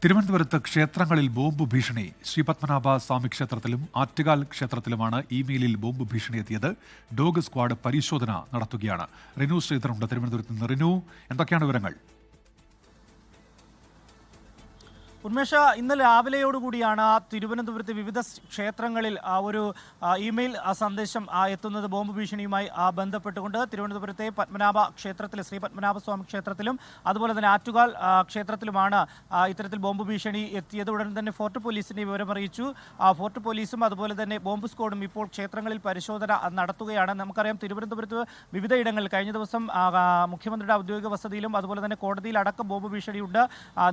തിരുവനന്തപുരത്ത് ക്ഷേത്രങ്ങളിൽ ബോംബ് ഭീഷണി. ശ്രീപത്മനാഭ സ്വാമി ക്ഷേത്രത്തിലും ആറ്റുകാൽ ക്ഷേത്രത്തിലുമാണ് ഇമെയിലിൽ ബോംബ് ഭീഷണി എത്തിയത്. ഡോഗ് സ്ക്വാഡ് പരിശോധന നടത്തുകയാണ്. റിനു ശ്രീധറുണ്ട് തിരുവനന്തപുരത്ത് നിന്ന്. റിനു, എന്തൊക്കെയാണ് വിവരങ്ങൾ? ഉന്മേഷ, ഇന്നലെ രാവിലെയോടുകൂടിയാണ് തിരുവനന്തപുരത്ത് വിവിധ ക്ഷേത്രങ്ങളിൽ ഒരു ഇമെയിൽ സന്ദേശം എത്തുന്നത്. ബോംബ് ഭീഷണിയുമായി ബന്ധപ്പെട്ടുകൊണ്ട് തിരുവനന്തപുരത്തെ പത്മനാഭ ക്ഷേത്രത്തിൽ, ശ്രീ പത്മനാഭസ്വാമി ക്ഷേത്രത്തിലും അതുപോലെ തന്നെ ആറ്റുകാൽ ക്ഷേത്രത്തിലുമാണ് ഇത്തരത്തിൽ ബോംബ് ഭീഷണി എത്തിയത്. ഉടൻ തന്നെ ഫോർട്ട് പോലീസിനെ വിവരമറിയിച്ചു. ഫോർട്ട് പോലീസും അതുപോലെ തന്നെ ബോംബ് സ്ക്വാഡും ഇപ്പോൾ ക്ഷേത്രങ്ങളിൽ പരിശോധന നടത്തുകയാണ്. നമുക്കറിയാം, തിരുവനന്തപുരത്ത് വിവിധയിടങ്ങളിൽ കഴിഞ്ഞ ദിവസം മുഖ്യമന്ത്രിയുടെ ഔദ്യോഗിക വസതിയിലും അതുപോലെ തന്നെ കോടതിയിലടക്കം ബോംബ് ഭീഷണിയുണ്ട്.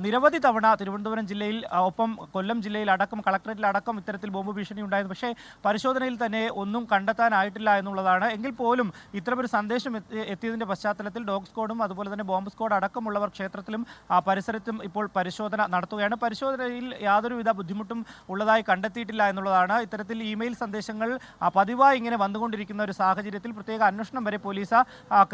നിരവധി തവണ തിരുവനന്തപുരം ജില്ലയിൽ ഒപ്പം കൊല്ലം ജില്ലയിൽ അടക്കം കളക്ടറേറ്റിലടക്കം ഇത്തരത്തിൽ ബോംബ് ഭീഷണി ഉണ്ടായിരുന്നു. പക്ഷേ പരിശോധനയിൽ തന്നെ ഒന്നും കണ്ടെത്താനായിട്ടില്ല എന്നുള്ളതാണ്. എങ്കിൽ പോലും ഇത്തരമൊരു സന്ദേശം എത്തിയതിന്റെ പശ്ചാത്തലത്തിൽ ഡോഗ് സ്ക്വാഡും അതുപോലെ തന്നെ ബോംബ് സ്ക്വാഡ് അടക്കമുള്ളവർ ക്ഷേത്രത്തിലും പരിസരത്തും ഇപ്പോൾ പരിശോധന നടത്തുകയാണ്. പരിശോധനയിൽ യാതൊരുവിധ ബുദ്ധിമുട്ടും ഉള്ളതായി കണ്ടെത്തിയിട്ടില്ല എന്നുള്ളതാണ്. ഇത്തരത്തിൽ ഇമെയിൽ സന്ദേശങ്ങൾ പതിവായി ഇങ്ങനെ വന്നുകൊണ്ടിരിക്കുന്ന ഒരു സാഹചര്യത്തിൽ പ്രത്യേക അന്വേഷണം വരെ പോലീസ്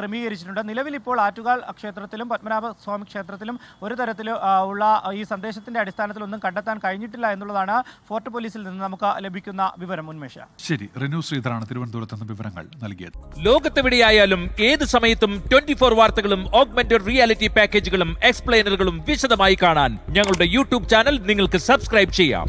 ക്രമീകരിച്ചിട്ടുണ്ട്. നിലവിൽ ഇപ്പോൾ ആറ്റുകാൽ ക്ഷേത്രത്തിലും പത്മനാഭസ്വാമി ക്ഷേത്രത്തിലും ഒരു തരത്തിൽ ഉള്ള ഈ സന്ദേശത്തിന്റെ അടിസ്ഥാനത്തിലൊന്നും കണ്ടെത്താൻ കഴിഞ്ഞിട്ടില്ല എന്നുള്ളതാണ് ഫോർട്ട് പോലീസിൽ നിന്ന് നമുക്ക് ലഭിക്കുന്ന വിവരം. ഉന്മേഷ, ശരി. റിനു ശ്രീധറാണ് തിരുവനന്തപുരത്ത് നിന്ന് വിവരങ്ങൾ നൽകിയത്. ലോകത്തെവിടെയായാലും ഏത് സമയത്തും 24 വാർത്തകളും ഓഗ്മെന്റഡ് റിയാലിറ്റി പാക്കേജുകളും എക്സ്പ്ലെയിനറുകളും വിശദമായി കാണാൻ ഞങ്ങളുടെ യൂട്യൂബ് ചാനൽ നിങ്ങൾക്ക് സബ്സ്ക്രൈബ് ചെയ്യാം.